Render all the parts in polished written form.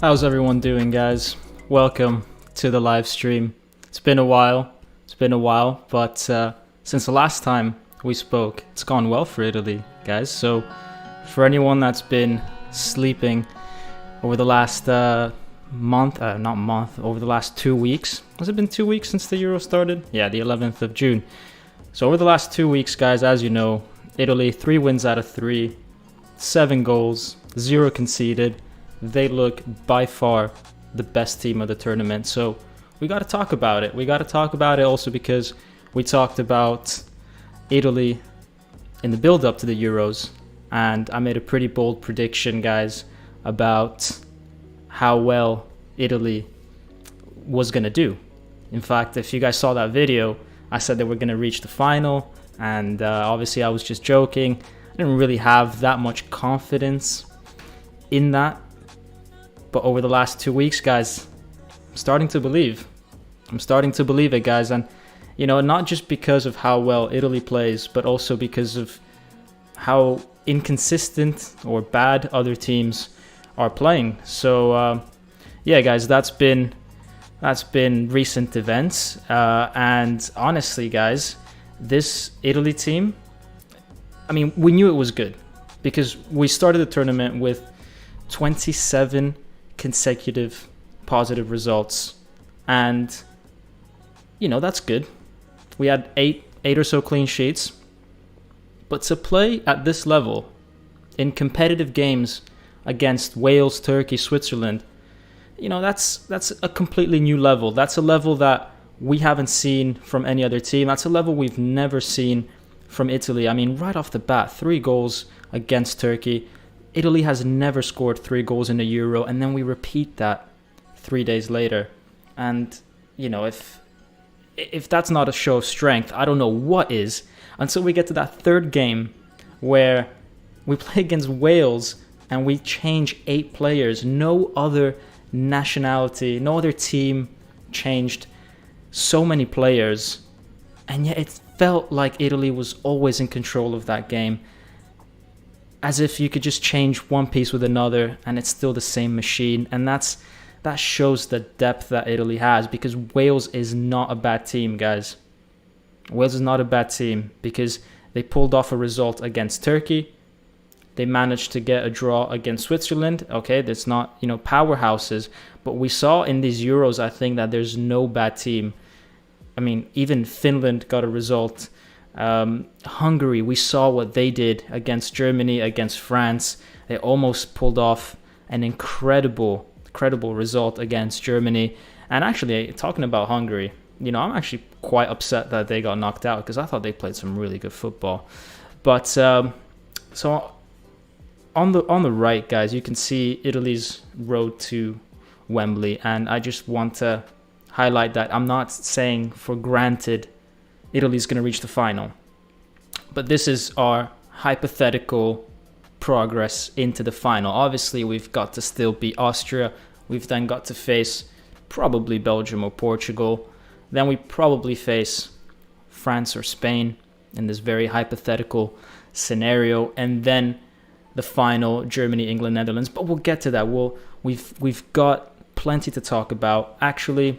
How's everyone doing, guys? Welcome to the live stream. It's been a while. But since the last time we spoke, it's gone well for Italy, guys. So for anyone that's been sleeping over the last over the last 2 weeks. Has it been 2 weeks since the Euro started? Yeah, the 11th of June. So over the last 2 weeks, guys, as you know, Italy, 3 wins out of 3, 7 goals, 0 conceded. They look by far the best team of the tournament. So we got to talk about it. We got to talk about it also because we talked about Italy in the build-up to the Euros. And I made a pretty bold prediction, guys, about how well Italy was going to do. In fact, if you guys saw that video, I said they were going to reach the final. And obviously I was just joking. I didn't really have that much confidence in that. But over the last 2 weeks, guys, I'm starting to believe. I'm starting to believe it, guys. And, you know, not just because of how well Italy plays, but also because of how inconsistent or bad other teams are playing. So, yeah, guys, that's been recent events. And honestly, guys, this Italy team, I mean, we knew it was good because we started the tournament with 27 consecutive positive results, and you know that's good. We had eight or so clean sheets, but to play at this level in competitive games against Wales, Turkey, Switzerland, you know that's a completely new level. That's a level that we haven't seen from any other team. That's a level we've never seen from Italy. I mean, right off the bat, 3 goals against Turkey. Italy has never scored 3 goals in a Euro, and then we repeat that 3 days later. And, you know, if that's not a show of strength, I don't know what is, until we get to that third game where we play against Wales and we change 8 players. No other nationality, no other team changed so many players, and yet it felt like Italy was always in control of that game. As if you could just change one piece with another and it's still the same machine. And that shows the depth that Italy has, because Wales is not a bad team, guys. Wales is not a bad team because they pulled off a result against Turkey. They managed to get a draw against Switzerland. Okay, that's not, you know, powerhouses. But we saw in these Euros, I think, that there's no bad team. I mean, even Finland got a result. Hungary, we saw what they did against Germany, against France. They almost pulled off an incredible result against Germany. And actually, talking about Hungary, you know, I'm actually quite upset that they got knocked out because I thought they played some really good football. But so on the right, guys, you can see Italy's road to Wembley, and I just want to highlight that I'm not saying for granted Italy's going to reach the final. But this is our hypothetical progress into the final. Obviously, we've got to still beat Austria. We've then got to face probably Belgium or Portugal. Then we probably face France or Spain in this very hypothetical scenario. And then the final, Germany, England, Netherlands. But we'll get to that. We've got plenty to talk about. Actually,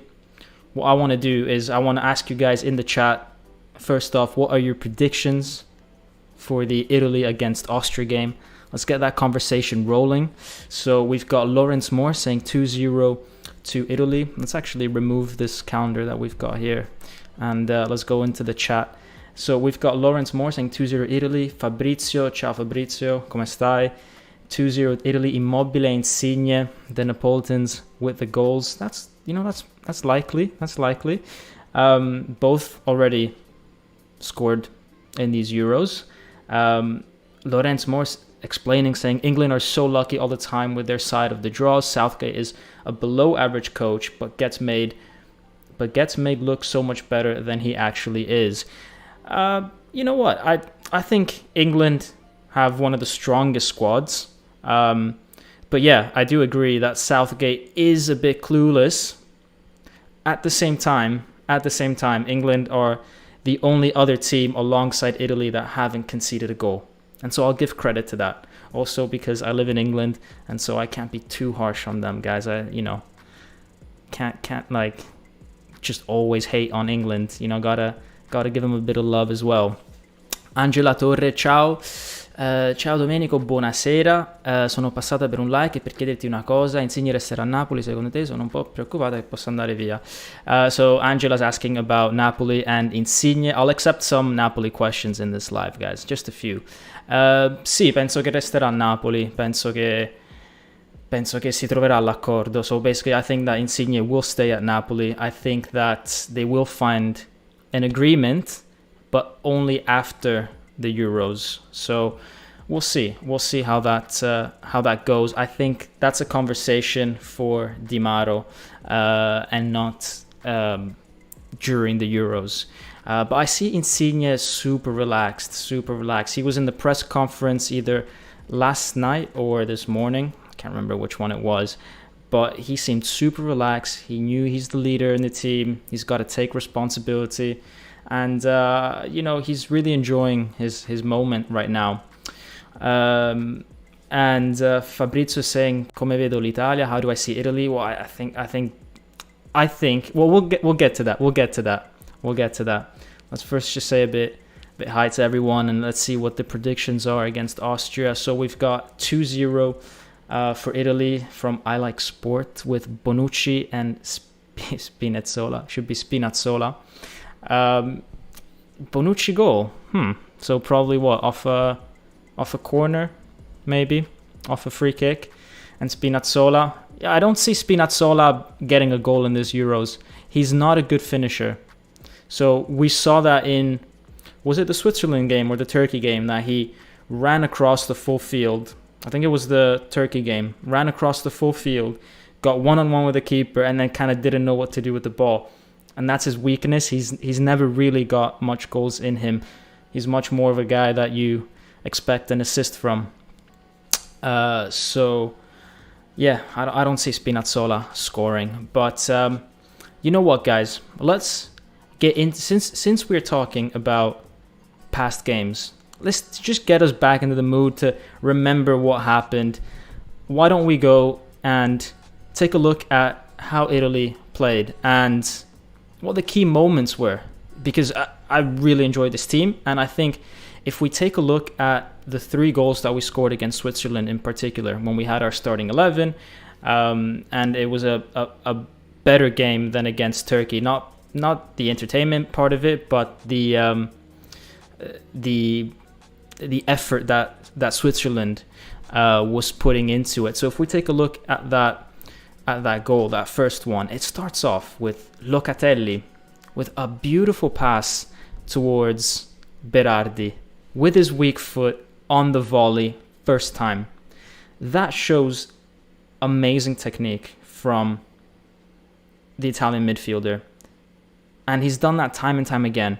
what I want to do is I want to ask you guys in the chat, first off, what are your predictions for the Italy against Austria game? Let's get that conversation rolling. So we've got Lawrence Moore saying 2-0 to Italy. Let's actually remove this calendar that we've got here. And let's go into the chat. So we've got Lawrence Moore saying 2-0 Italy. Fabrizio, ciao Fabrizio, come stai? 2-0 Italy. Immobile, Insigne, the Neapolitans with the goals. That's likely. That's likely. Both already scored in these Euros. Lorenz Morse explaining, saying England are so lucky all the time with their side of the draws. Southgate is a below average coach, but gets made look so much better than he actually is. You know what? I think England have one of the strongest squads. But yeah, I do agree that Southgate is a bit clueless. At the same time, England are the only other team alongside Italy that haven't conceded a goal. And so I'll give credit to that. Also because I live in England, and so I can't be too harsh on them, guys. I, can't like just always hate on England. Gotta give them a bit of love as well. Angela Torre, ciao. Ciao Domenico, buonasera. Sono passata per un like e per chiederti una cosa. Insigne resterà a Napoli, secondo te? Sono un po' preoccupata che possa andare via. So Angela's asking about Napoli and Insigne. I'll accept some Napoli questions in this live, guys. Just a few. Sì, penso che resterà a Napoli. Penso che si troverà l'accordo. So basically, I think that Insigne will stay at Napoli. I think that they will find an agreement, but only after the Euros. So we'll see how that goes. I think that's a conversation for Di Mauro and not during the Euros. But I see Insigne super relaxed. He was in the press conference either last night or this morning. I can't remember which one it was, but he seemed super relaxed. He knew he's the leader in the team. He's got to take responsibility. And, he's really enjoying his moment right now. And Fabrizio is saying, come vedo l'Italia? How do I see Italy? Well, I think, well, we'll get to that. We'll get to that. Let's first just say a bit hi to everyone, and let's see what the predictions are against Austria. So we've got 2-0 for Italy from I Like Sport with Bonucci and Spinazzola. Should be Spinazzola. Bonucci goal. So probably what, off a corner, maybe off a free kick, and Spinazzola. Yeah, I don't see Spinazzola getting a goal in this Euros. He's not a good finisher. So we saw that in, was it the Switzerland game or the Turkey game, that he ran across the full field. I think it was the Turkey game. Ran across the full field, got one-on-one with the keeper, and then kind of didn't know what to do with the ball. And that's his weakness. He's never really got much goals in him. He's much more of a guy that you expect an assist from. So, yeah, I don't see Spinazzola scoring. But you know what, guys? Let's get into, since we're talking about past games, let's just get us back into the mood to remember what happened. Why don't we go and take a look at how Italy played and what the key moments were, because I really enjoyed this team. And I think if we take a look at the 3 goals that we scored against Switzerland in particular, when we had our starting 11, and it was a better game than against Turkey, not the entertainment part of it, but the effort that Switzerland was putting into it. So if we take a look at that goal, that first one, it starts off with Locatelli with a beautiful pass towards Verratti with his weak foot on the volley first time. That shows amazing technique from the Italian midfielder. And he's done that time and time again.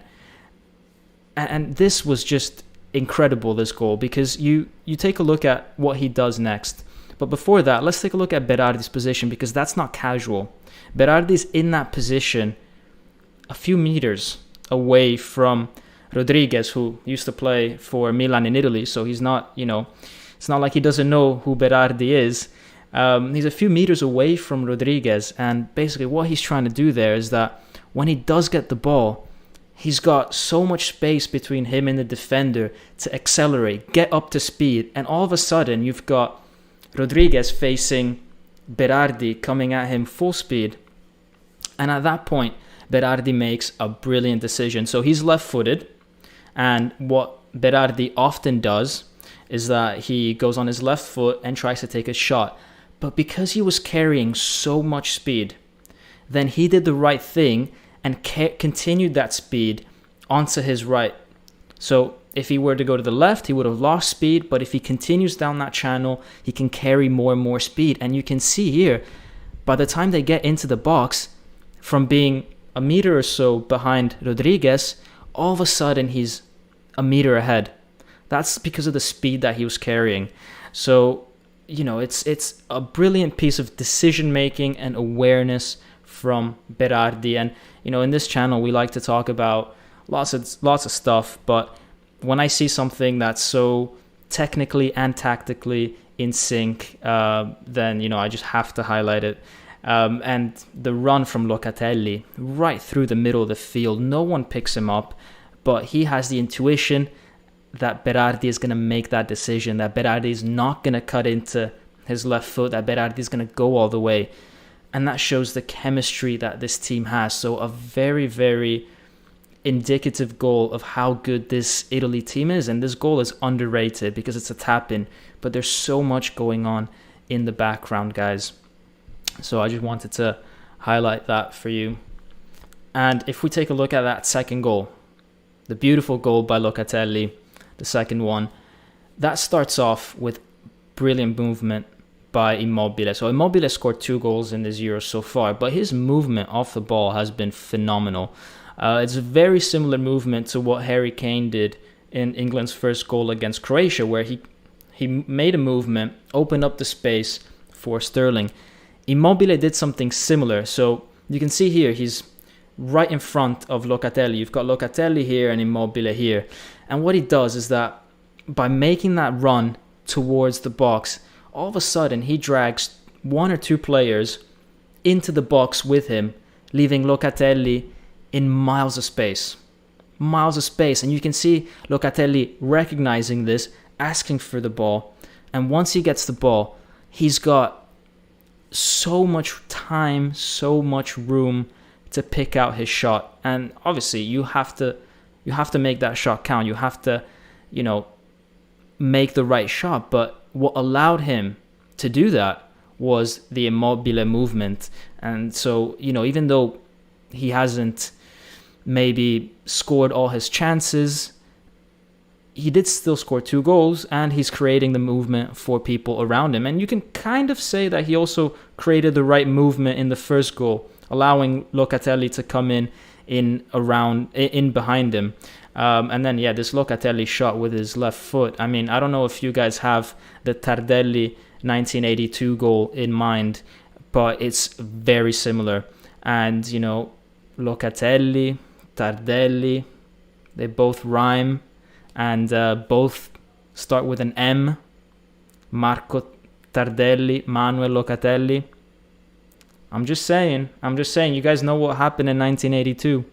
And this was just incredible, this goal, because you take a look at what he does next. But before that, let's take a look at Berardi's position, because that's not casual. Berardi's in that position a few meters away from Rodriguez, who used to play for Milan in Italy. So he's not, it's not like he doesn't know who Berardi is. He's a few meters away from Rodriguez. And basically what he's trying to do there is that when he does get the ball, he's got so much space between him and the defender to accelerate, get up to speed. And all of a sudden, you've got Rodriguez facing Berardi coming at him full speed. And at that point, Berardi makes a brilliant decision. So he's left-footed. And what Berardi often does is that he goes on his left foot and tries to take a shot. But because he was carrying so much speed, then he did the right thing and continued that speed onto his right. So if he were to go to the left, he would have lost speed. But if he continues down that channel, he can carry more and more speed. And you can see here, by the time they get into the box, from being a meter or so behind Rodriguez, all of a sudden he's a meter ahead. That's because of the speed that he was carrying. So, it's a brilliant piece of decision-making and awareness from Berardi. And, in this channel, we like to talk about lots of stuff, but when I see something that's so technically and tactically in sync, then, I just have to highlight it. And the run from Locatelli right through the middle of the field, no one picks him up, but he has the intuition that Verratti is going to make that decision, that Verratti is not going to cut into his left foot, that Verratti is going to go all the way. And that shows the chemistry that this team has. So a very, very indicative goal of how good this Italy team is. And this goal is underrated because it's a tap-in, but there's so much going on in the background, guys. So I just wanted to highlight that for you. And if we take a look at that second goal, the beautiful goal by Locatelli, the second one, that starts off with brilliant movement by Immobile. So Immobile scored 2 goals in this Euro so far, but his movement off the ball has been phenomenal. It's a very similar movement to what Harry Kane did in England's first goal against Croatia, where he made a movement, opened up the space for Sterling. Immobile did something similar. So you can see here, he's right in front of Locatelli. You've got Locatelli here and Immobile here. And what he does is that by making that run towards the box, all of a sudden he drags 1 or 2 players into the box with him, leaving Locatelli in miles of space. Miles of space. And you can see Locatelli recognizing this, asking for the ball. And once he gets the ball, he's got so much time, so much room to pick out his shot. And obviously you have to make that shot count. You have to, make the right shot. But what allowed him to do that was the Immobile movement. And so, even though he hasn't maybe scored all his chances, he did still score 2 goals, and he's creating the movement for people around him. And you can kind of say that he also created the right movement in the first goal, allowing Locatelli to come in behind him. And then, this Locatelli shot with his left foot. I mean, I don't know if you guys have the Tardelli 1982 goal in mind, but it's very similar. And, Locatelli, Tardelli, they both rhyme, and both start with an M. Marco Tardelli, Manuel Locatelli. I'm just saying, you guys know what happened in 1982.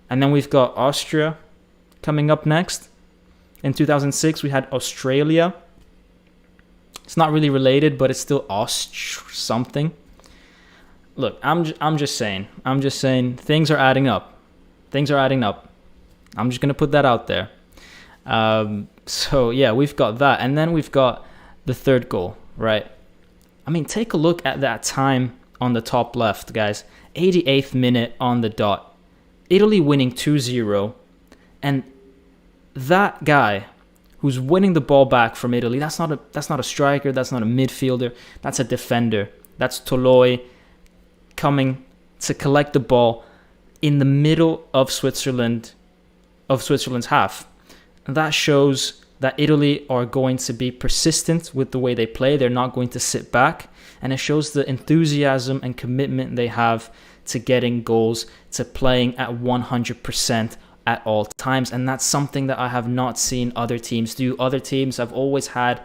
And then we've got Austria coming up next. In 2006, we had Australia. It's not really related, but it's still something. Look, I'm just saying, things are adding up. I'm just going to put that out there. So, we've got that. And then we've got the third goal, right? I mean, take a look at that time on the top left, guys. 88th minute on the dot. Italy winning 2-0. And that guy who's winning the ball back from Italy, that's not a striker, that's not a midfielder, that's a defender. That's Toloi coming to collect the ball in the middle of Switzerland's half. And that shows that Italy are going to be persistent with the way they play. They're not going to sit back. And it shows the enthusiasm and commitment they have to getting goals, to playing at 100% at all times. And that's something that I have not seen other teams do. Other teams have always had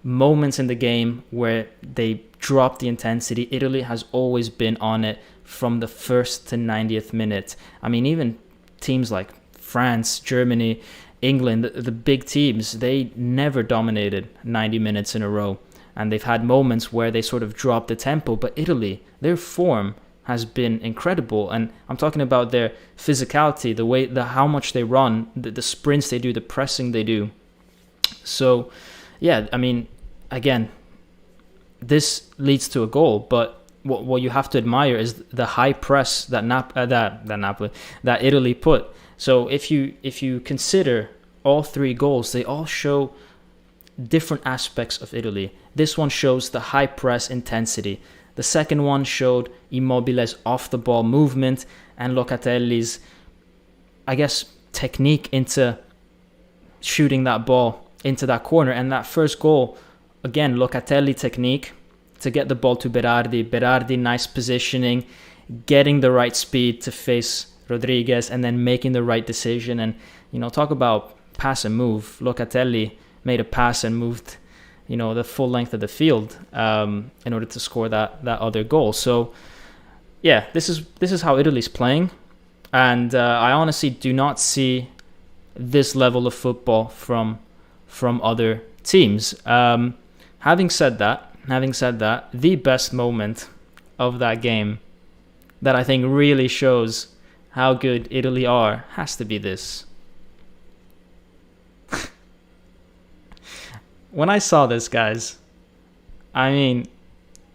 moments in the game where they drop the intensity. Italy has always been on it from the first to 90th minute. I mean, even teams like France, Germany, England, the big teams, they never dominated 90 minutes in a row. And they've had moments where they sort of dropped the tempo. But Italy, their form has been incredible. And I'm talking about their physicality, how much they run, the sprints they do, the pressing they do. So, I mean, again, this leads to a goal. But what you have to admire is the high press that Italy put. So if you consider all 3 goals, they all show different aspects of Italy. This one shows the high press intensity. The second one showed Immobile's off-the-ball movement and Locatelli's, I guess, technique into shooting that ball into that corner. And that first goal, again, Locatelli technique to get the ball to Berardi. Berardi, nice positioning, getting the right speed to face Rodriguez, and then making the right decision. And, talk about pass and move. Locatelli made a pass and moved, the full length of the field in order to score that other goal. So yeah, this is how Italy's playing, and I honestly do not see this level of football from other teams. Having said that, the best moment of that game that I think really shows how good Italy are has to be this. When I saw this, guys, I mean,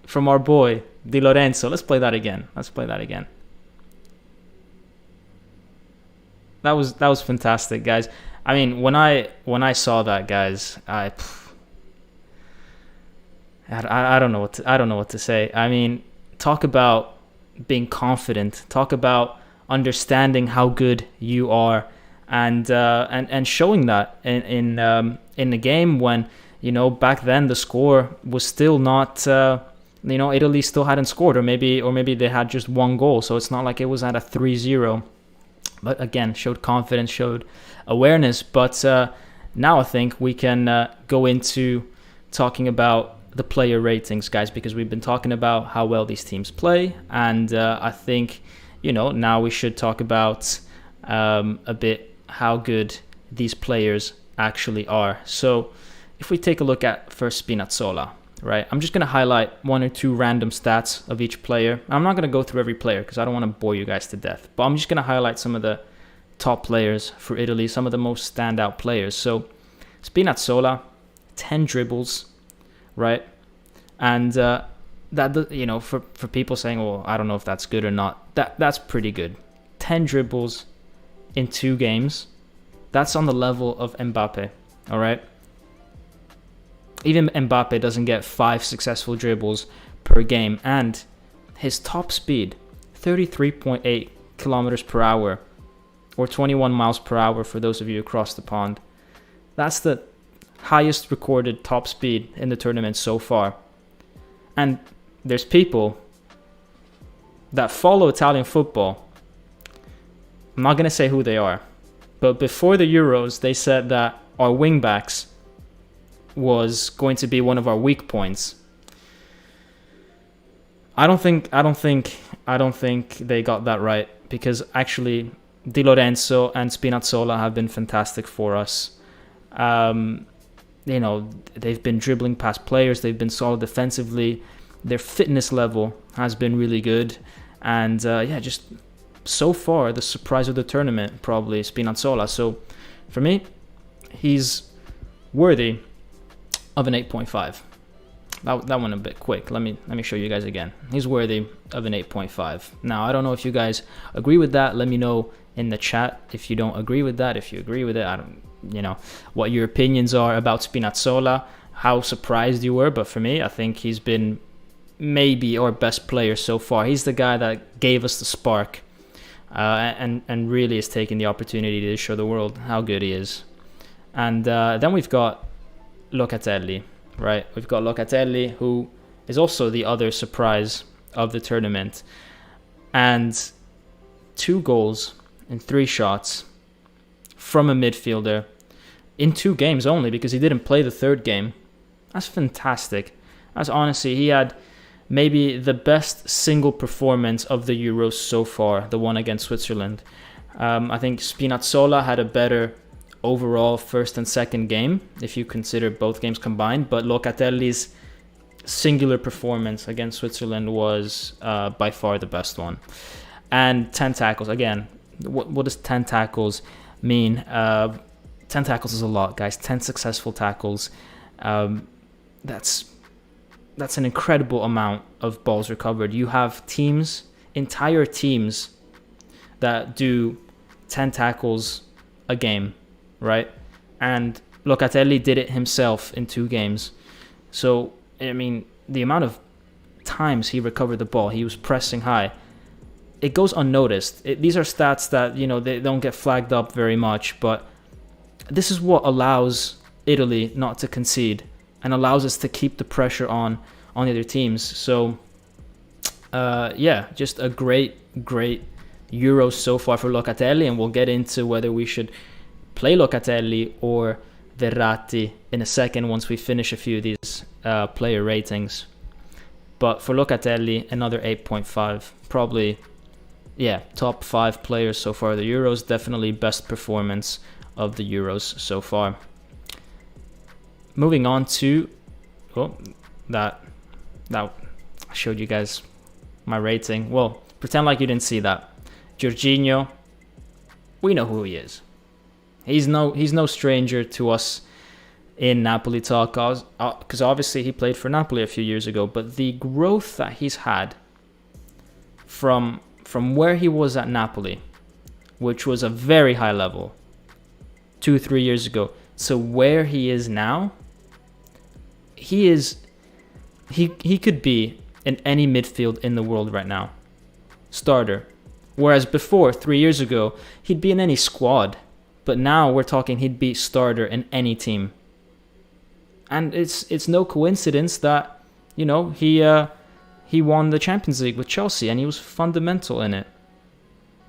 from our boy Di Lorenzo, let's play that again. That was fantastic, guys. I mean, when I saw that, guys, I don't know what to say. I mean, talk about being confident. Talk about understanding how good you are, and showing that in the game when, back then the score was still not, Italy still hadn't scored, or maybe they had just one goal, so it's not like it was at a 3-0. But again, showed confidence, showed awareness. But now I think we can go into talking about the player ratings, guys, because we've been talking about how well these teams play, and I think, now we should talk about a bit how good these players actually are. So if we take a look at first Spinazzola, right? I'm just going to highlight one or two random stats of each player. I'm not going to go through every player because I don't want to bore you guys to death, but I'm just going to highlight some of the top players for Italy, some of the most standout players. So Spinazzola, 10 dribbles, right? And that, for people saying, well, I don't know if that's good or not, that's pretty good. 10 dribbles in 2 games. That's on the level of Mbappe, all right? Even Mbappe doesn't get 5 successful dribbles per game, and his top speed, 33.8 kilometers per hour, or 21 miles per hour for those of you across the pond. That's the highest recorded top speed in the tournament so far. And there's people that follow Italian football. I'm not going to say who they are, but before the Euros, they said that our wingbacks was going to be one of our weak points. I don't think they got that right, because actually Di Lorenzo and Spinazzola have been fantastic for us. They've been dribbling past players, they've been solid defensively, their fitness level has been really good, and just so far the surprise of the tournament, probably Spinazzola. So for me, he's worthy of an 8.5. That one a bit quick. Let me show you guys again. He's worthy of an 8.5. Now, I don't know if you guys agree with that. Let me know in the chat if you don't agree with that. If you agree with it, I don't, what your opinions are about Spinazzola, how surprised you were. But for me, I think he's been maybe our best player so far. He's the guy that gave us the spark, and really has taken the opportunity to show the world how good he is. And then we've got Locatelli, right? We've got Locatelli, who is also the other surprise of the tournament. And 2 goals and 3 shots from a midfielder in 2 games only, because he didn't play the 3rd game. That's fantastic. That's honestly, he had maybe the best single performance of the Euros so far, the one against Switzerland. I think Spinazzola had a better overall first and second game, if you consider both games combined, but Locatelli's singular performance against Switzerland was by far the best one. And 10 tackles, again, what does 10 tackles mean? 10 tackles is a lot, guys. 10 successful tackles. That's an incredible amount of balls recovered. You have entire teams that do 10 tackles a game, right? And Locatelli did it himself in 2 games. So, I mean, the amount of times he recovered the ball, he was pressing high, it goes unnoticed. These are stats that, they don't get flagged up very much, but this is what allows Italy not to concede and allows us to keep the pressure on the other teams. So, just a great Euro so far for Locatelli, and we'll get into whether we should play Locatelli or Verratti in a second once we finish a few of these player ratings. But for Locatelli, another 8.5. Probably, yeah, top 5 players so far. The Euros, definitely best performance of the Euros so far. Moving on to, that I showed you guys my rating. Well, pretend like you didn't see that. Jorginho, we know who he is. He's no stranger to us in Napoli talk, because obviously he played for Napoli a few years ago. But the growth that he's had from where he was at Napoli, which was a very high level 2-3 years ago, to where he is now, he could be in any midfield in the world right now, starter. Whereas before, 3 years ago, he'd be in any squad. But now we're talking he'd be starter in any team. And it's no coincidence that, you know, he won the Champions League with Chelsea and he was fundamental in it.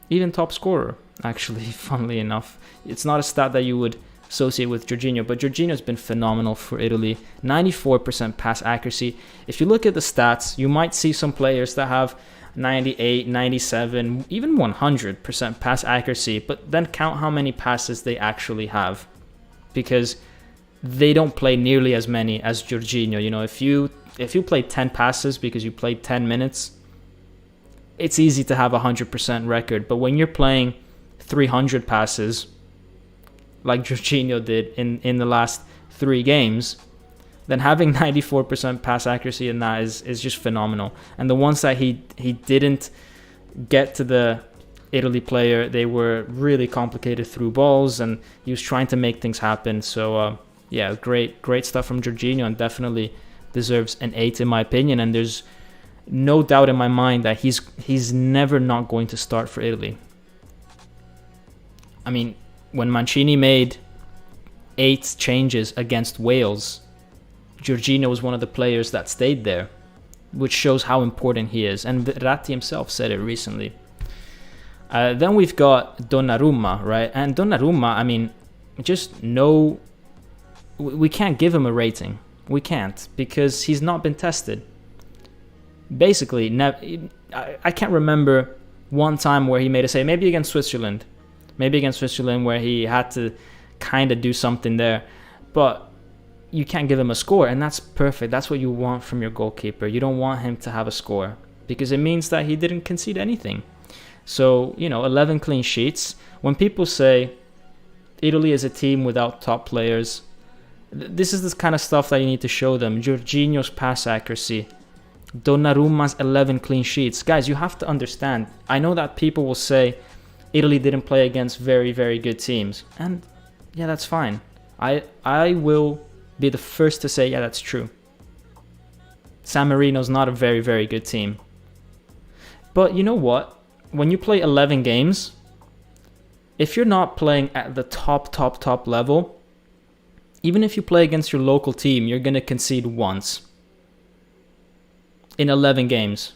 Even top scorer, actually, funnily enough. It's not a stat that you would associate with Jorginho, but Jorginho's been phenomenal for Italy. 94% pass accuracy. If you look at the stats, you might see some players that have 98, 97, even 100% pass accuracy, but then count how many passes they actually have, because they don't play nearly as many as Jorginho. You know, if you play 10 passes because you played 10 minutes, it's easy to have a 100% record. But when you're playing 300 passes, like Jorginho did in the last 3 games, then having 94% pass accuracy in that is just phenomenal. And the ones that he didn't get to the Italy player, they were really complicated through balls, and he was trying to make things happen. So yeah, great stuff from Jorginho, and definitely deserves an 8 in my opinion. And there's no doubt in my mind that he's never not going to start for Italy. I mean, when Mancini made 8 changes against Wales, Jorginho was one of the players that stayed there, which shows how important he is. And Verratti himself said it recently. Then we've got Donnarumma, right? And Donnarumma, I mean, we can't give him a rating. We can't, because he's not been tested. Basically, I can't remember one time where he made a save. Maybe against Switzerland, where he had to kind of do something there. But you can't give him a score, and that's perfect. That's what you want from your goalkeeper. You don't want him to have a score, because it means that he didn't concede anything. So, 11 clean sheets. When people say Italy is a team without top players, this is the kind of stuff that you need to show them. Jorginho's pass accuracy, Donnarumma's 11 clean sheets. Guys, you have to understand. I know that people will say Italy didn't play against very, very good teams. And yeah, that's fine. I will be the first to say, yeah, that's true. San Marino's not a very, very good team. But you know what? When you play 11 games, if you're not playing at the top level, even if you play against your local team, you're going to concede once in 11 games.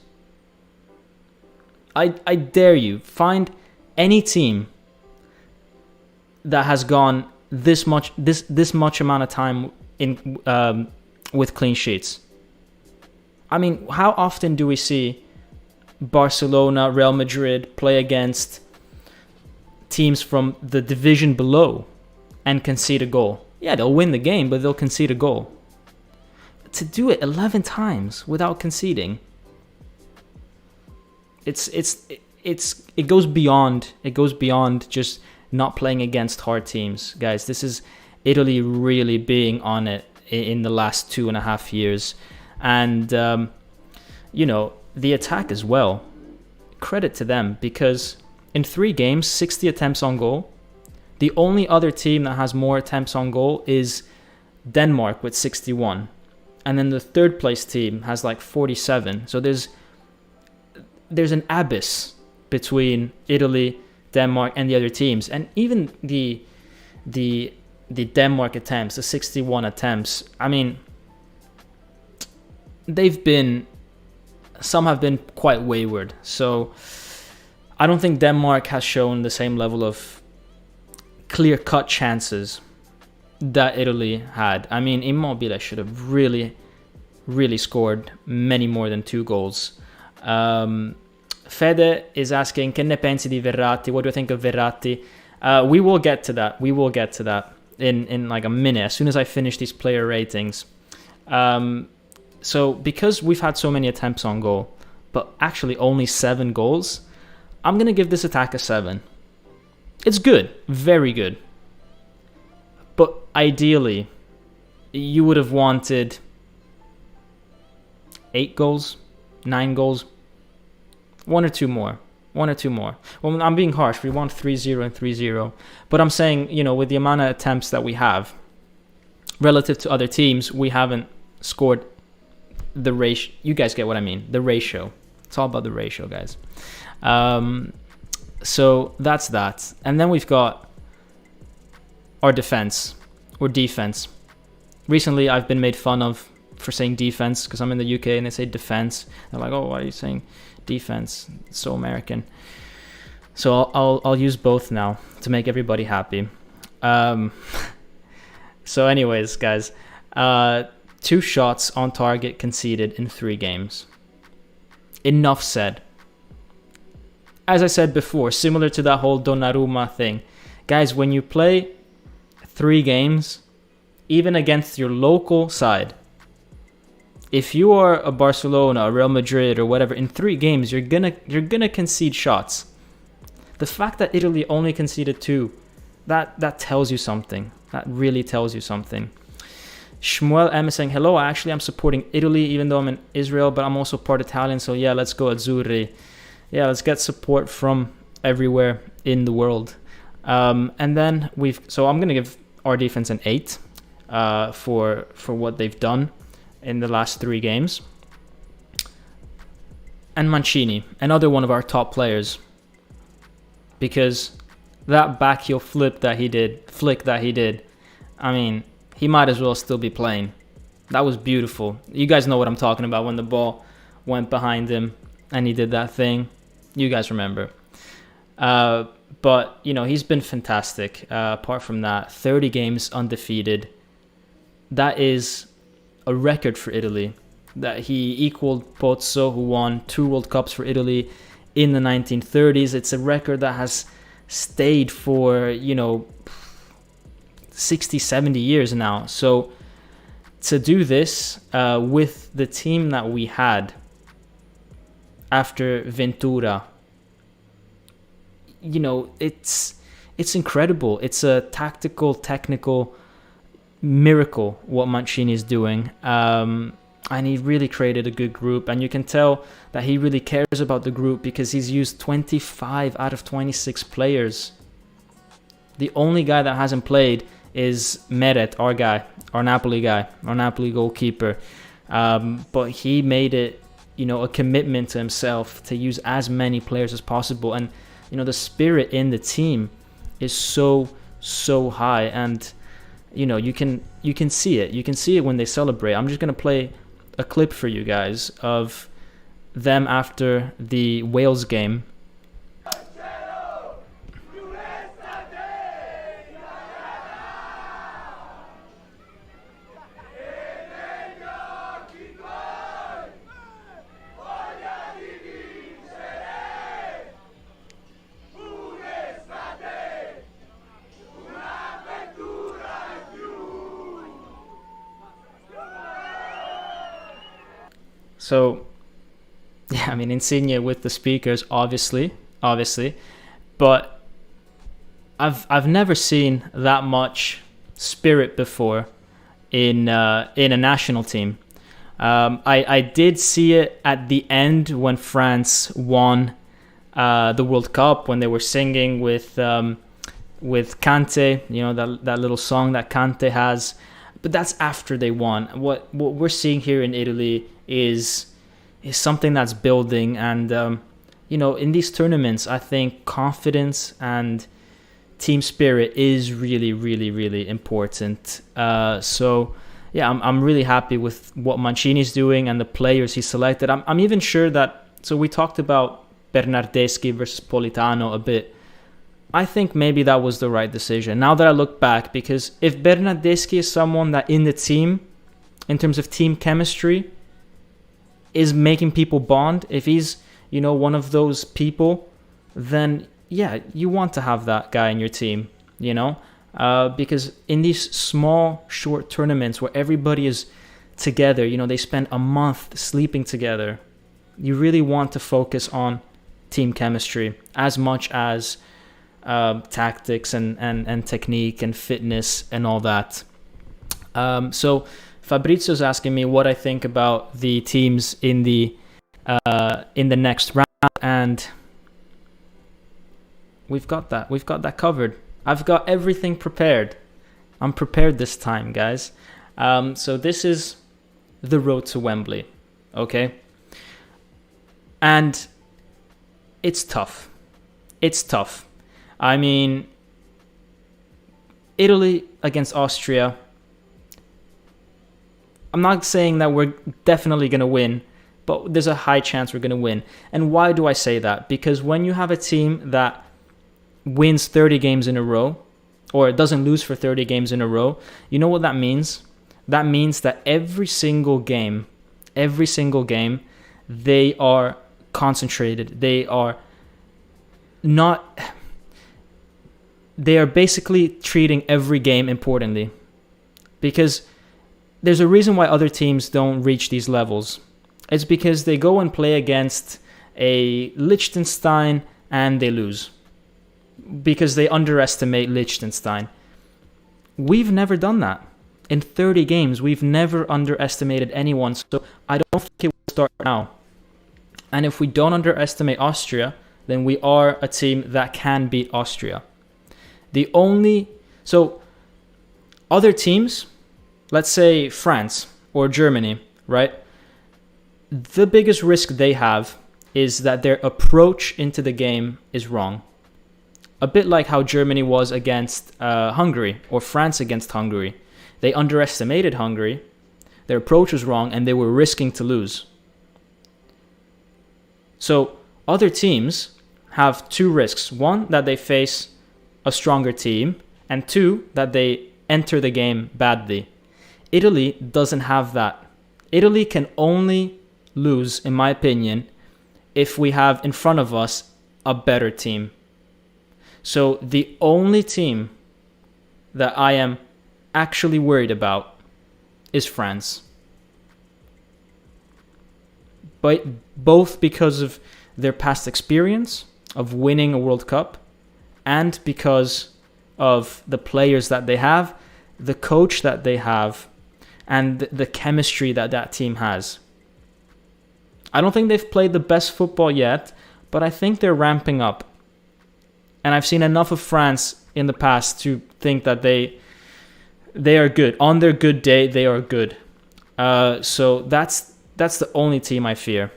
I dare you, find any team that has gone this much amount of time in with clean sheets. I mean, how often do we see Barcelona, Real Madrid play against teams from the division below and concede a goal? Yeah, they'll win the game, but they'll concede a goal. To do it 11 times without conceding, it goes beyond just not playing against hard teams, guys. This is Italy really being on it in the last 2.5 years. And the attack as well, credit to them, because in 3 games, 60 attempts on goal. The only other team that has more attempts on goal is Denmark with 61. And then the third place team has like 47. So there's an abyss between Italy, Denmark, and the other teams. And even the Denmark attempts, the 61 attempts, I mean, some have been quite wayward. So I don't think Denmark has shown the same level of clear-cut chances that Italy had. I mean, Immobile should have really, really scored many more than 2 goals. Fede is asking, che ne pensi di Verratti? What do you think of Verratti? We will get to that. We will get to that in like a minute, as soon as I finish these player ratings. So because we've had so many attempts on goal, but actually only 7 goals, I'm going to give this attack a 7. It's good. Very good. But ideally, you would have wanted 8 goals, 9 goals, 1 or 2 more. 1 or 2 more. Well, I'm being harsh. We want 3-0 and 3-0. But I'm saying, you know, with the amount of attempts that we have, relative to other teams, we haven't scored the ratio. You guys get what I mean. The ratio. It's all about the ratio, guys. So that's that. And then we've got our defense, or defense. Recently, I've been made fun of for saying defense because I'm in the UK and they say defense. They're like, oh, why are you saying defense? It's so American. So I'll use both now to make everybody happy. So anyways, guys, 2 shots on target conceded in 3 games. Enough said. As I said before, similar to that whole Donnarumma thing, guys, when you play 3 games, even against your local side, if you are a Barcelona, a Real Madrid, or whatever, in 3 games, you're gonna concede shots. The fact that Italy only conceded 2, that tells you something. That really tells you something. Shmuel M is saying, hello, actually I'm supporting Italy even though I'm in Israel, but I'm also part Italian, so yeah, let's go Azzurri. Yeah, let's get support from everywhere in the world. And then so I'm gonna give our defense an 8 for what they've done in the last 3 games. And Mancini, another one of our top players, because that backheel flick that he did, I mean, he might as well still be playing. That was beautiful. You guys know what I'm talking about, when the ball went behind him and he did that thing. You guys remember. But, you know, he's been fantastic. Apart from that, 30 games undefeated. That is a record for Italy. That he equaled Pozzo, who won 2 World Cups for Italy in the 1930s. It's a record that has stayed for, you know, 60, 70 years now. So to do this with the team that we had after Ventura, you know, it's incredible. It's a tactical, technical miracle what Mancini is doing. And he really created a good group, and you can tell that he really cares about the group because he's used 25 out of 26 players. The only guy that hasn't played is Meret, our guy, our Napoli guy, our Napoli goalkeeper. But he made it, you know, a commitment to himself to use as many players as possible. And, you know, the spirit in the team is so high. And, you know, you can see it. You can see it when they celebrate. I'm just going to play a clip for you guys of them after the Wales game. So, yeah, I mean, Insigne with the speakers, obviously, but I've never seen that much spirit before in a national team. I did see it at the end when France won the World Cup, when they were singing with Kante, you know, that little song that Kante has. But that's after they won. What we're seeing here in Italy is something that's building, and you know, in these tournaments, I think confidence and team spirit is really important. So yeah, I'm really happy with what Mancini's doing and the players he selected. I'm even sure that, so we talked about Bernardeschi versus Politano a bit I think maybe that was the right decision. Now that I look back, because if Bernardeschi is someone that in the team, in terms of team chemistry, is making people bond, if he's, one of those people, then yeah, you want to have that guy in your team, because in these small, short tournaments where everybody is together, they spend a month sleeping together, you really want to focus on team chemistry as much as tactics and technique and fitness and all that. So Fabrizio's asking me what I think about the teams in the next round, and we've got that covered. I've got everything prepared. I'm prepared this time, guys. So this is the road to Wembley, okay? And it's tough. I mean, Italy against Austria. I'm not saying that we're definitely going to win, but there's a high chance we're going to win. And why do I say that? Because when you have a team that wins 30 games in a row, or doesn't lose for 30 games in a row, you know what that means? That means that every single game, they are concentrated. They are basically treating every game importantly, because there's a reason why other teams don't reach these levels. It's because they go and play against a Liechtenstein and they lose because they underestimate Liechtenstein. We've never done that. In 30 games, we've never underestimated anyone, so I don't think it will start now. And if we don't underestimate Austria, then we are a team that can beat Austria. So other teams, let's say France or Germany, right? The biggest risk they have is that their approach into the game is wrong. A bit like how Germany was against Hungary, or France against Hungary. They underestimated Hungary, their approach was wrong, and they were risking to lose. So other teams have two risks. One, that they face a stronger team, and two, that they enter the game badly. Italy doesn't have that. Italy can only lose, in my opinion, if we have in front of us a better team. So the only team that I am actually worried about is France. But both because of their past experience of winning a World Cup and because of the players that they have, the coach that they have, and the chemistry that team has. I don't think they've played the best football yet, but I think they're ramping up. And I've seen enough of France in the past to think that they are good. On their good day, they are good. So that's the only team I fear.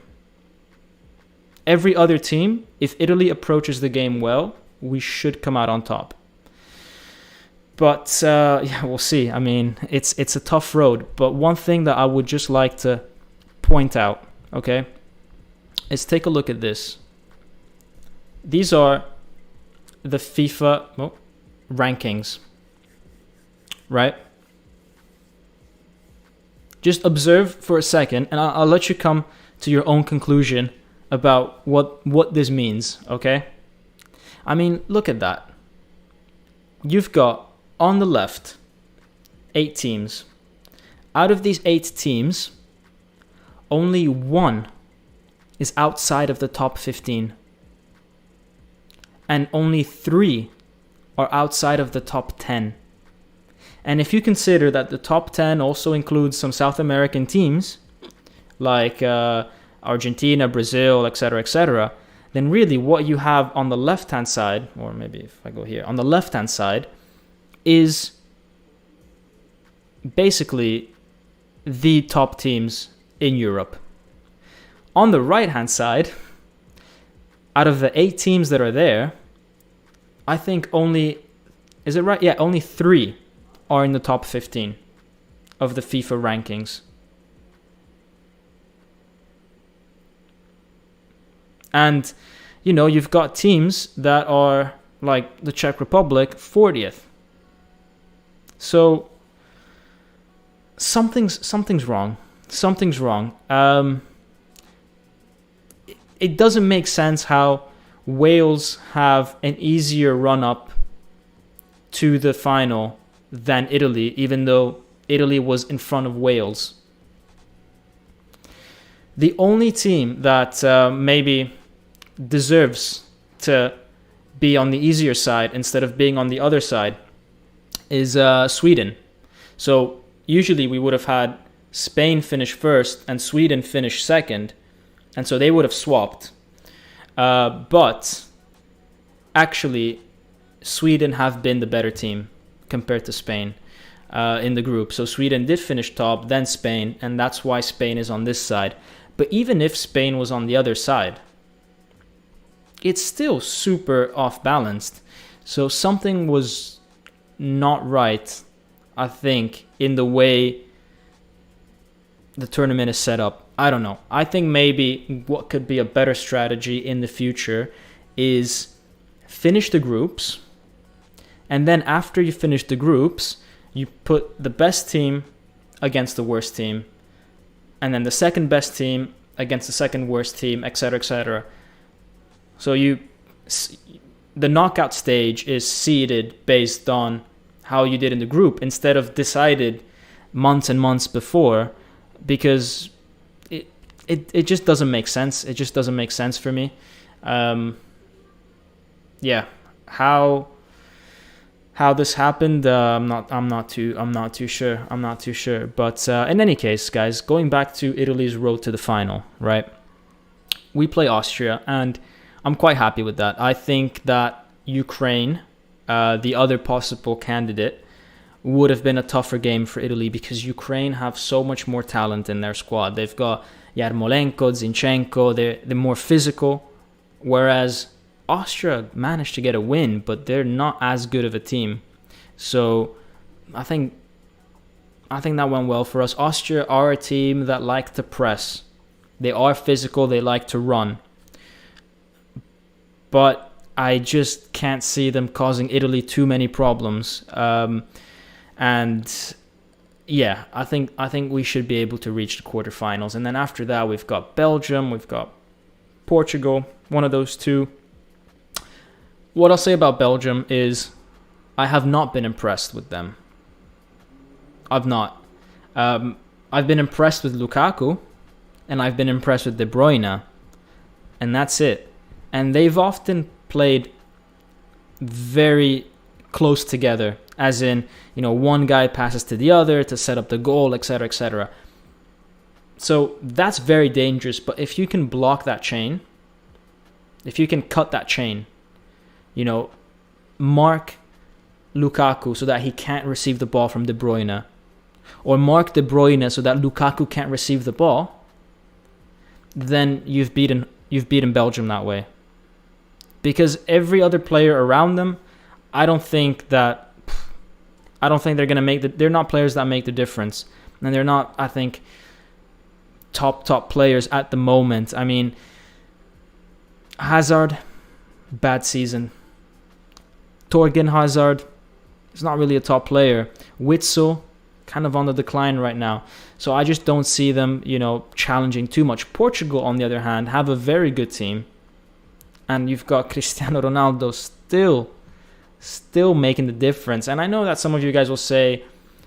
Every other team, if Italy approaches the game well, we should come out on top. But yeah, we'll see. I mean, it's a tough road. But one thing that I would just like to point out, okay, is take a look at this. These are the FIFA rankings, right? Just observe for a second, and I'll let you come to your own conclusion about what this means, okay? I mean, look at that. You've got, on the left, 8 teams. Out of these 8 teams, only one is outside of the top 15. And only 3 are outside of the top 10. And if you consider that the top 10 also includes some South American teams, like Argentina, Brazil, etc., then really what you have on the left-hand side, or maybe if I go here, on the left-hand side, is basically the top teams in Europe. On the right-hand side, out of the 8 teams that are there, I think only, is it right? Yeah, only 3 are in the top 15 of the FIFA rankings. And, you've got teams that are like the Czech Republic, 40th. So something's wrong. Something's wrong. It doesn't make sense how Wales have an easier run-up to the final than Italy, even though Italy was in front of Wales. The only team that maybe deserves to be on the easier side instead of being on the other side is Sweden. So usually we would have had Spain finish first and Sweden finish second, and so they would have swapped. But actually, Sweden have been the better team compared to Spain in the group. So Sweden did finish top, then Spain, and that's why Spain is on this side. But even if Spain was on the other side, it's still super off-balanced. So something was not right, I think, in the way the tournament is set up. I don't know. I think maybe what could be a better strategy in the future is finish the groups, and then after you finish the groups, you put the best team against the worst team, and then the second best team against the second worst team, etc., etc. So the knockout stage is seeded based on how you did in the group instead of decided months and months before, because it just doesn't make sense. It just doesn't make sense for me. How this happened, I'm not too sure. But in any case, guys, going back to Italy's road to the final, right? We play Austria, and I'm quite happy with that. I think that Ukraine, the other possible candidate, would have been a tougher game for Italy because Ukraine have so much more talent in their squad. They've got Yarmolenko, Zinchenko, they're more physical, whereas Austria managed to get a win, but they're not as good of a team. So I think that went well for us. Austria are a team that like to press. They are physical, they like to run. But I just can't see them causing Italy too many problems. And yeah, I think we should be able to reach the quarterfinals. And then after that, we've got Belgium, we've got Portugal, one of those two. What I'll say about Belgium is I have not been impressed with them. I've not. I've been impressed with Lukaku, and I've been impressed with De Bruyne, and that's it. And they've often played very close together, as in, one guy passes to the other to set up the goal, etc., etc. So that's very dangerous, but if you can block that chain, if you can cut that chain, mark Lukaku so that he can't receive the ball from De Bruyne, or mark De Bruyne so that Lukaku can't receive the ball, then you've beaten Belgium that way. Because every other player around them, I don't think they're gonna they're not players that make the difference, and they're not, I think, top players at the moment. I mean, Hazard, bad season. Torgan Hazard is not really a top player. Witsel, kind of on the decline right now. So I just don't see them, challenging too much. Portugal, on the other hand, have a very good team. And you've got Cristiano Ronaldo still making the difference. And I know that some of you guys will say,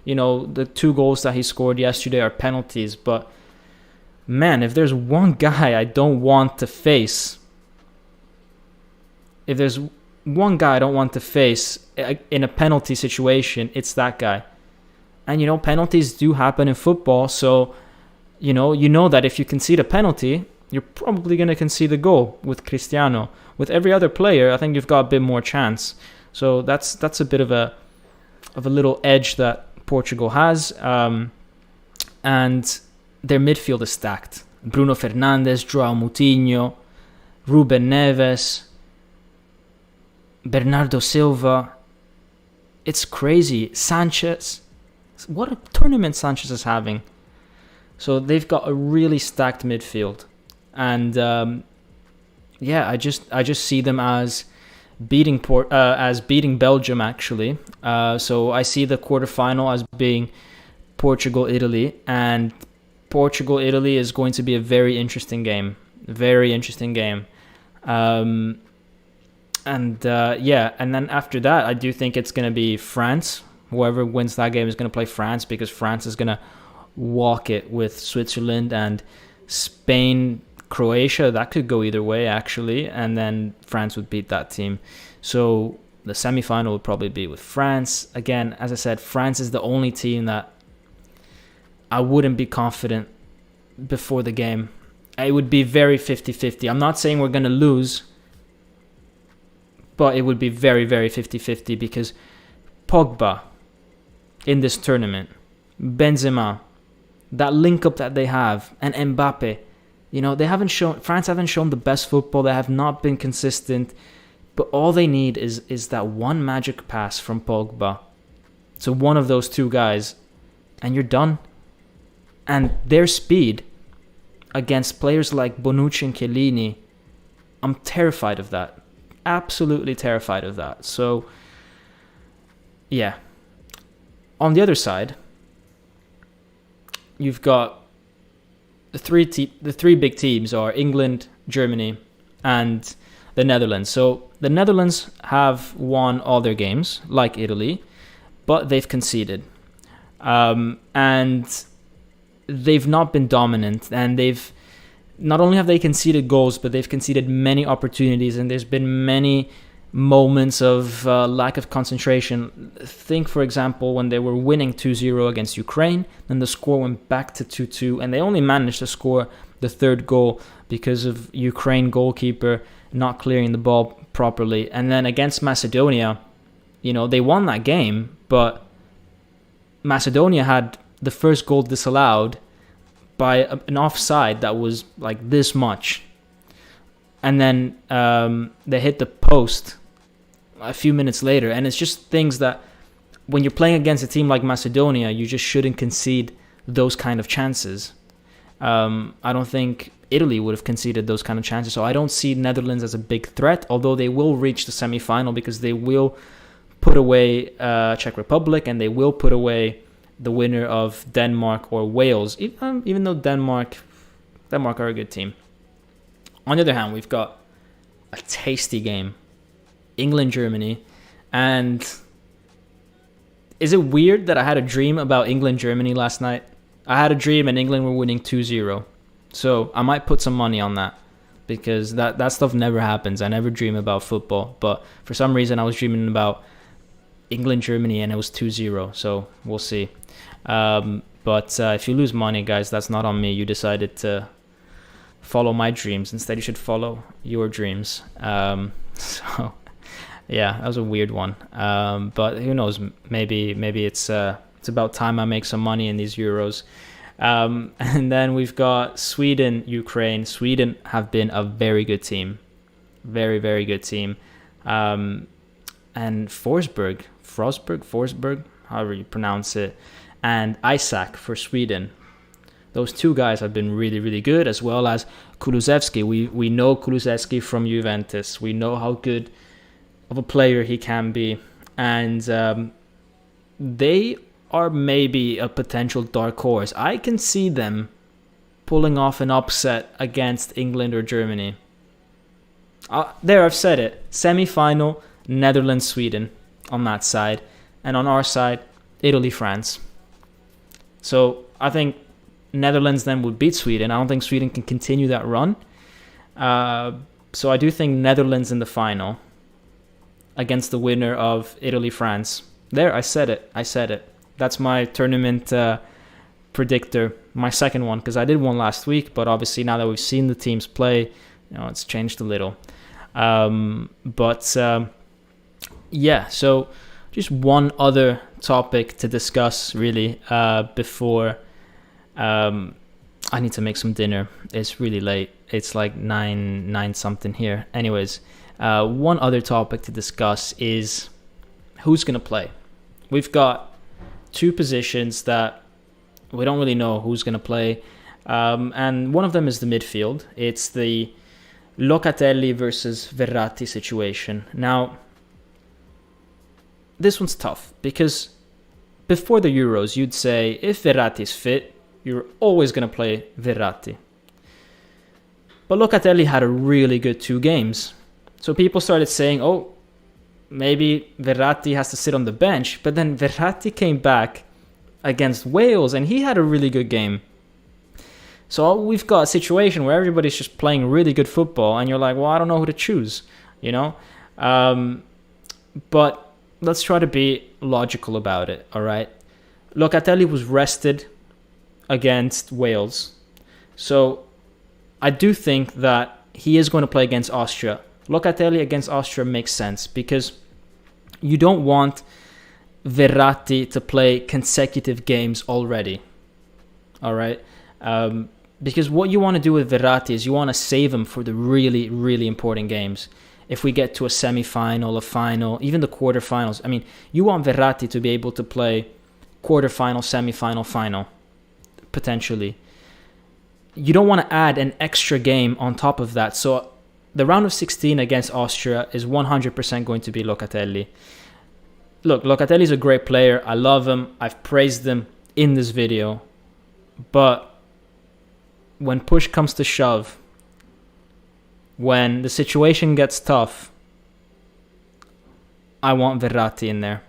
the 2 goals that he scored yesterday are penalties. But, man, if there's one guy I don't want to face, in a penalty situation, it's that guy. And, penalties do happen in football. So, you know that if you concede a penalty, you're probably going to concede a goal with Cristiano. With every other player, I think you've got a bit more chance. So that's a bit of a little edge that Portugal has. And their midfield is stacked. Bruno Fernandes, João Moutinho, Ruben Neves, Bernardo Silva. It's crazy. Sanchez. What a tournament Sanchez is having. So they've got a really stacked midfield. And I just see them as, beating Belgium actually. So I see the quarterfinal as being Portugal-Italy, and Portugal-Italy is going to be a very interesting game. Very interesting game. And then after that, I do think it's going to be France. Whoever wins that game is going to play France, because France is going to walk it with Switzerland, and Spain, Croatia, that could go either way actually, and then France would beat that team. So the semi-final would probably be with France. Again, as I said, France is the only team that I wouldn't be confident before the game. It would be very 50-50. I'm not saying we're going to lose, but it would be very, very 50-50, because Pogba in this tournament, Benzema, that link up that they have, and Mbappe, France haven't shown the best football. They have not been consistent, but all they need is that one magic pass from Pogba to one of those two guys, and you're done. And their speed against players like Bonucci and Chiellini, I'm terrified of that. Absolutely terrified of that. So, yeah. On the other side, you've got the three big teams are England, Germany, and the Netherlands. So the Netherlands have won all their games, like Italy, but they've conceded. And they've not been dominant, and they've not only have they conceded goals, but they've conceded many opportunities, and there's been many moments of lack of concentration. Think, for example, when they were winning 2-0 against Ukraine, then the score went back to 2-2, and they only managed to score the third goal because of Ukraine goalkeeper not clearing the ball properly. And then against Macedonia, they won that game, but Macedonia had the first goal disallowed by an offside that was like this much. And then they hit the post a few minutes later. And it's just things that when you're playing against a team like Macedonia, you just shouldn't concede those kind of chances. I don't think Italy would have conceded those kind of chances. So I don't see Netherlands as a big threat, although they will reach the semi-final, because they will put away Czech Republic, and they will put away the winner of Denmark or Wales, even though Denmark are a good team. On the other hand, we've got a tasty game, England-Germany. And is it weird that I had a dream about England-Germany last night? I had a dream and England were winning 2-0. So I might put some money on that, because that stuff never happens. I never dream about football. But for some reason, I was dreaming about England-Germany, and it was 2-0. So we'll see. But if you lose money, guys, that's not on me. You decided to follow my dreams. Instead, you should follow your dreams. So, yeah, that was a weird one. But who knows? Maybe it's about time I make some money in these Euros. And then we've got Sweden, Ukraine. Sweden have been a very good team. Very, very good team. And Forsberg, however you pronounce it, and Isak for Sweden. Those two guys have been really, really good, as well as Kulusevski. We know Kulusevski from Juventus. We know how good of a player he can be. And they are maybe a potential dark horse. I can see them pulling off an upset against England or Germany. There, I've said it. Semi-final, Netherlands, Sweden on that side. And on our side, Italy, France. So I think Netherlands then would beat Sweden. I don't think Sweden can continue that run. So I do think Netherlands in the final against the winner of Italy, France. There, I said it. That's my tournament predictor, my second one, because I did one last week, but obviously now that we've seen the teams play, it's changed a little. Yeah, so just one other topic to discuss, really, before I need to make some dinner. It's really late. It's like 9 something here. Anyways, one other topic to discuss is who's going to play. We've got two positions that we don't really know who's going to play. And one of them is the midfield. It's the Locatelli versus Verratti situation. Now, this one's tough because before the Euros, you'd say if Verratti's fit, you're always going to play Verratti. But Locatelli had a really good 2 games. So people started saying, oh, maybe Verratti has to sit on the bench. But then Verratti came back against Wales and he had a really good game. So we've got a situation where everybody's just playing really good football and you're like, well, I don't know who to choose, you know? But let's try to be logical about it, all right? Locatelli was rested against Wales. So I do think that he is going to play against Austria. Locatelli against Austria makes sense because you don't want Verratti to play consecutive games already, all right? Because what you want to do with Verratti is you want to save him for the really, really important games. If we get to a semi-final, a final, even the quarterfinals, I mean, you want Verratti to be able to play quarterfinal, semi-final, final, potentially. You don't want to add an extra game on top of that. So the round of 16 against Austria is 100% going to be Locatelli. Look, Locatelli is a great player. I love him. I've praised him in this video. But when push comes to shove, when the situation gets tough, I want Verratti in there.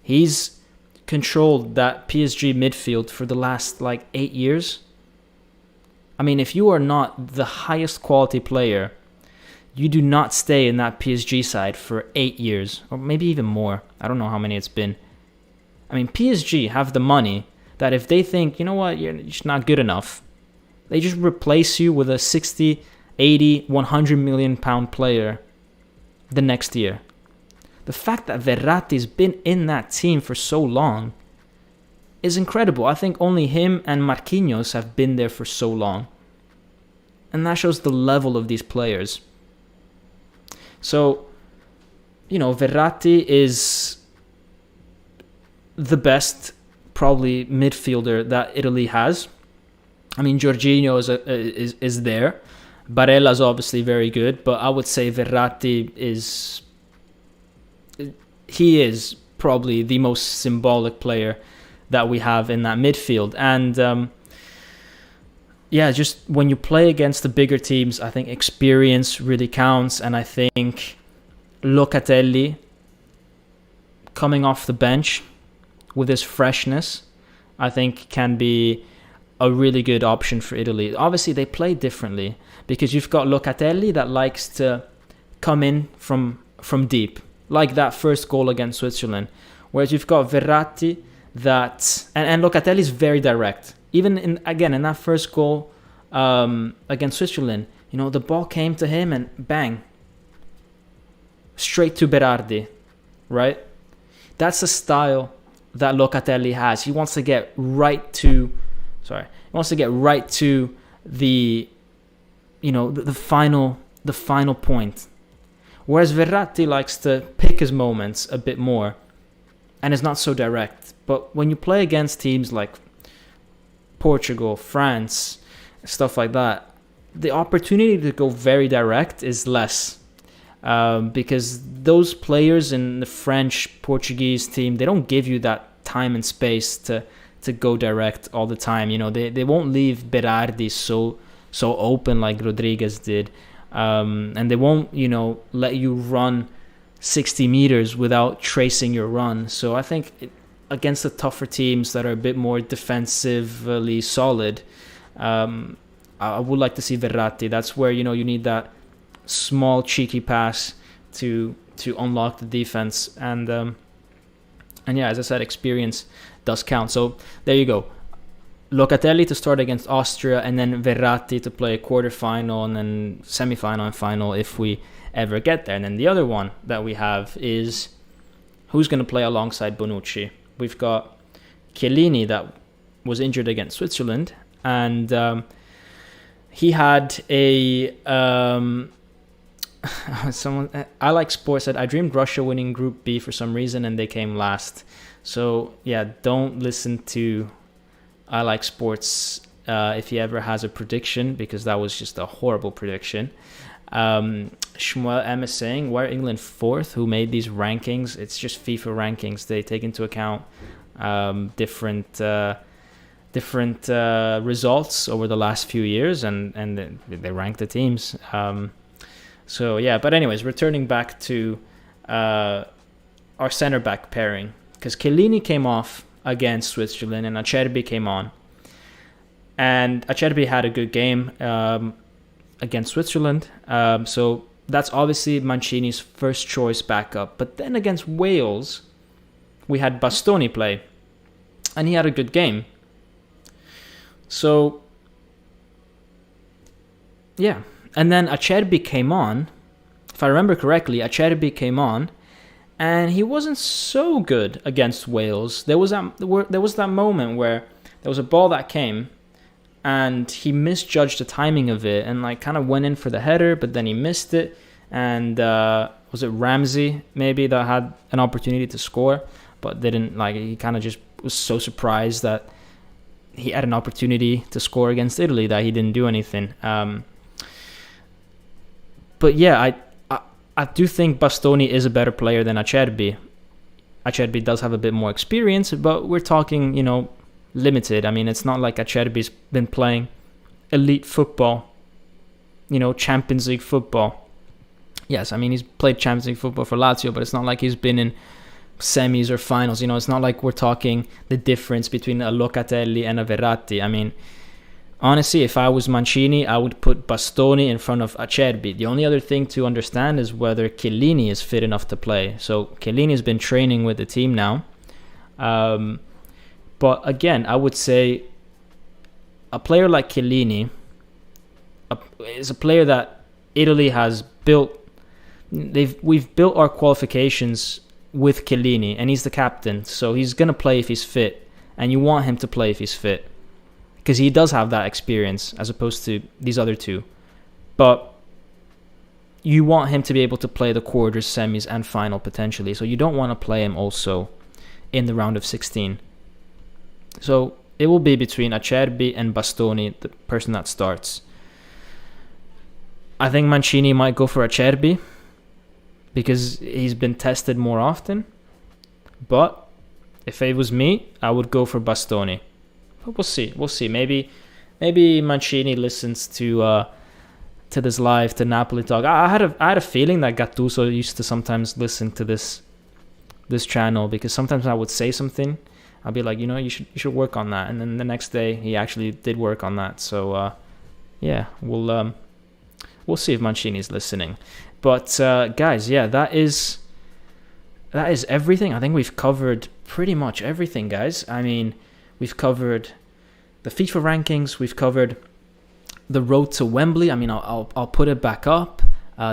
He's controlled that PSG midfield for the last 8 years. I mean, if you are not the highest quality player, you do not stay in that PSG side for 8 years, or maybe even more. I don't know how many it's been. I mean, PSG have the money that if they think, you know what, you're just not good enough, they just replace you with a 60, 80, 100 million pound player the next year. The fact that Verratti's been in that team for so long is incredible. I think only him and Marquinhos have been there for so long. And that shows the level of these players. So, Verratti is the best, probably, midfielder that Italy has. I mean, Jorginho is there. Barella's obviously very good, but I would say Verratti is probably the most symbolic player that we have in that midfield. And just when you play against the bigger teams, I think experience really counts. And I think Locatelli coming off the bench with his freshness, I think can be a really good option for Italy. Obviously, they play differently because you've got Locatelli that likes to come in from deep, like that first goal against Switzerland. Whereas you've got Verratti and Locatelli is very direct. Even in that first goal against Switzerland, the ball came to him and bang, straight to Berardi, right? That's the style that Locatelli has. He wants to get right to the final point. Whereas Verratti likes to pick his moments a bit more and is not so direct. But when you play against teams like Portugal, France, stuff like that, the opportunity to go very direct is less. Because those players in the French, Portuguese team, they don't give you that time and space to go direct all the time. They won't leave Berardi so open like Rodriguez did. And they won't, let you run 60 meters without tracing your run. So I think against the tougher teams that are a bit more defensively solid, I would like to see Verratti. That's where, you need that small cheeky pass to unlock the defense. And as I said, experience does count. So there you go. Locatelli to start against Austria, and then Verratti to play a quarterfinal and then semi-final and final if we ever get there. And then the other one that we have is who's going to play alongside Bonucci. We've got Chiellini that was injured against Switzerland, and he had a I Like Sports said, I dreamed Russia winning Group B for some reason and they came last. So don't listen to I Like Sports if he ever has a prediction, because that was just a horrible prediction. Shmuel M is saying, why are England fourth? Who made these rankings? It's just FIFA rankings. They take into account different results over the last few years, and they rank the teams. So yeah, but anyways, returning back to our center back pairing, because Chiellini came off against Switzerland and Acerbi came on, and Acerbi had a good game against Switzerland, so that's obviously Mancini's first choice backup. But then against Wales, we had Bastoni play, and he had a good game. So yeah, and then Acerbi came on. If I remember correctly, Acerbi came on, and he wasn't so good against Wales. There was that moment where there was a ball that came, and he misjudged the timing of it, and like kind of went in for the header, but then he missed it. And was it Ramsey maybe that had an opportunity to score, but didn't? Like, he kind of just was so surprised that he had an opportunity to score against Italy that he didn't do anything. But yeah, I do think Bastoni is a better player than Acerbi. Acerbi does have a bit more experience, but we're talking, limited. I mean, it's not like Acerbi's been playing elite football, Champions League football. Yes, I mean, he's played Champions League football for Lazio, but it's not like he's been in semis or finals. It's not like we're talking the difference between a Locatelli and a Verratti. I mean, honestly, if I was Mancini, I would put Bastoni in front of Acerbi. The only other thing to understand is whether Chiellini is fit enough to play. So Chiellini has been training with the team now. But again, I would say a player like Chiellini is a player that Italy has built. We've built our qualifications with Chiellini, and he's the captain, so he's going to play if he's fit, and you want him to play if he's fit, because he does have that experience as opposed to these other two. But you want him to be able to play the quarters, semis, and final potentially, so you don't want to play him also in the round of 16. So it will be between Acerbi and Bastoni, the person that starts. I think Mancini might go for Acerbi because he's been tested more often. But if it was me, I would go for Bastoni. But we'll see. Maybe Mancini listens to this live, to Napoli talk. I had a feeling that Gattuso used to sometimes listen to this channel, because sometimes I would say something, I'll be like, you should work on that, and then the next day he actually did work on that. So yeah, we'll see if Mancini's listening. But guys, yeah, that is everything. I think we've covered pretty much everything, guys. I mean, we've covered the FIFA rankings. We've covered the road to Wembley. I mean, I'll put it back up.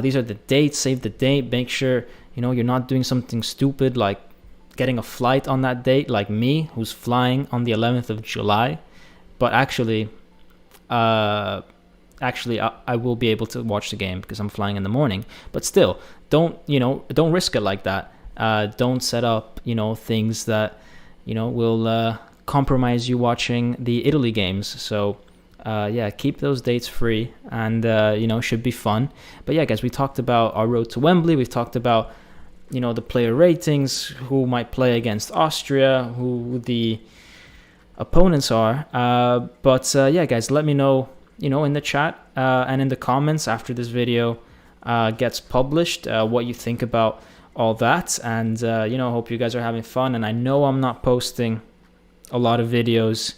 These are the dates. Save the date. Make sure you're not doing something stupid like getting a flight on that date, like me, who's flying on the 11th of July. But actually, I will be able to watch the game because I'm flying in the morning. But still, don't risk it like that. Don't set up, things that, will compromise you watching the Italy games. So, yeah, keep those dates free, and, should be fun. But yeah, guys, we talked about our road to Wembley. We've talked about, the player ratings, who might play against Austria, who the opponents are. But yeah, guys, let me know, in the chat and in the comments after this video gets published, what you think about all that. And, hope you guys are having fun. And I know I'm not posting a lot of videos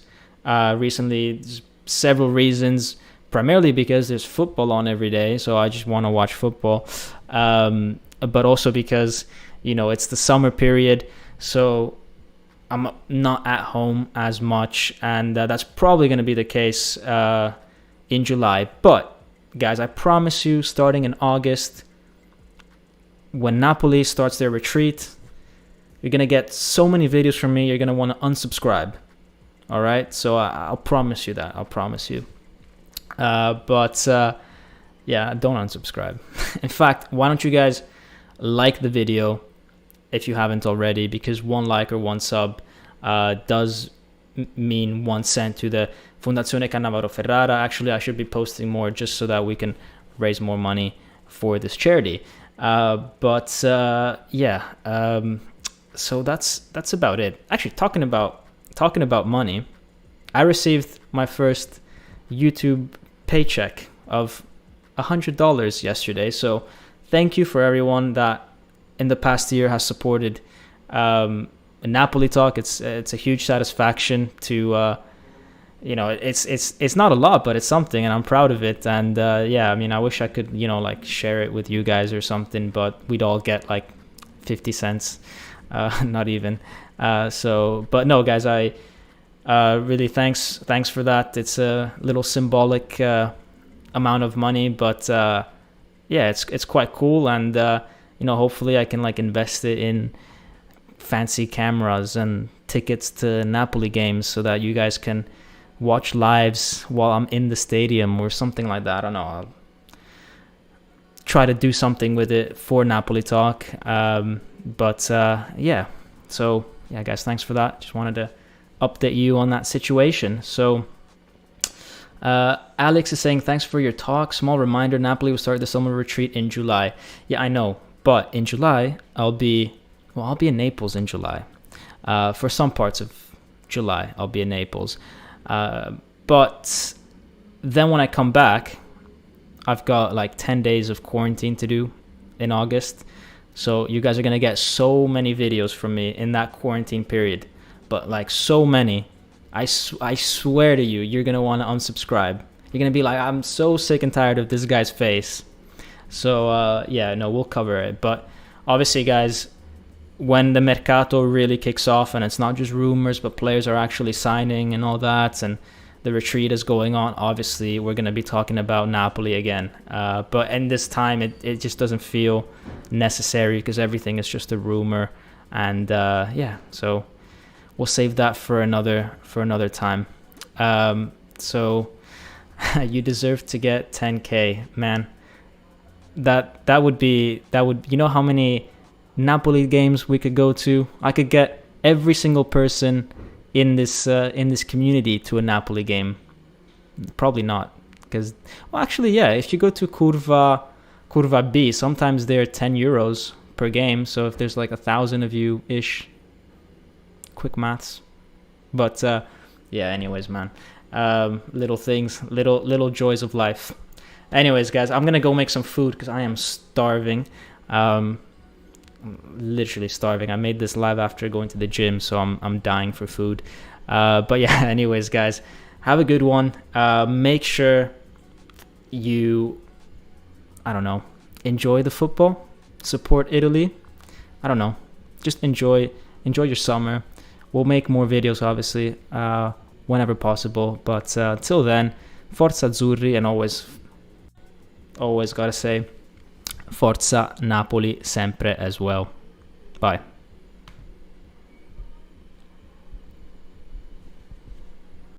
recently. There's several reasons, primarily because there's football on every day. So I just want to watch football. But also because, it's the summer period. So I'm not at home as much. And that's probably going to be the case in July. But guys, I promise you, starting in August, when Napoli starts their retreat, you're going to get so many videos from me, you're going to want to unsubscribe. All right? So I'll promise you that. I'll promise you. But yeah, don't unsubscribe. In fact, why don't you guys like the video if you haven't already, because one like or one sub does mean 1 cent to the Fondazione Cannavaro Ferrara. Actually, I should be posting more just so that we can raise more money for this charity. So that's about it. Actually, talking about money, I received my first YouTube paycheck of $100 yesterday. So thank you for everyone that in the past year has supported Napoli Talk. It's a huge satisfaction to it's not a lot, but it's something, and I'm proud of it. And I mean, I wish I could like share it with you guys or something, but we'd all get like 50 cents, not even. But no, guys, I really thanks for that. It's a little symbolic amount of money, but it's quite cool. And hopefully I can like invest it in fancy cameras and tickets to Napoli games so that you guys can watch lives while I'm in the stadium or something like that. I don't know, I'll try to do something with it for Napoli Talk. So guys, thanks for that. Just wanted to update you on that situation. So Alex is saying, thanks for your talk. Small reminder, Napoli will start the summer retreat in July. Yeah, I know, but in July I'll be in Naples in July. For some parts of July I'll be in Naples, but then when I come back, I've got like 10 days of quarantine to do in August. So you guys are gonna get so many videos from me in that quarantine period, but like so many. I swear to you, you're gonna want to unsubscribe. You're gonna be like, I'm so sick and tired of this guy's face. So we'll cover it. But obviously, guys, when the mercato really kicks off and it's not just rumors, but players are actually signing and all that, and the retreat is going on, obviously we're going to be talking about Napoli again. But in this time, it just doesn't feel necessary because everything is just a rumor. And so we'll save that for another time. So you deserve to get 10K, man. That would you know how many Napoli games we could go to? I could get every single person in this community to a Napoli game. Probably not, because if you go to Curva B, sometimes they're €10 per game. So if there's like 1,000 of you ish, quick maths. But anyways, man, little things, little joys of life. Anyways, guys, I'm gonna go make some food because I am starving. Literally starving. I made this live after going to the gym, so I'm dying for food. Anyways, guys, have a good one. Make sure you enjoy the football, support Italy. I don't know, just enjoy your summer. We'll make more videos, obviously, whenever possible, but till then, Forza Azzurri, and always gotta say Forza Napoli sempre as well. Bye.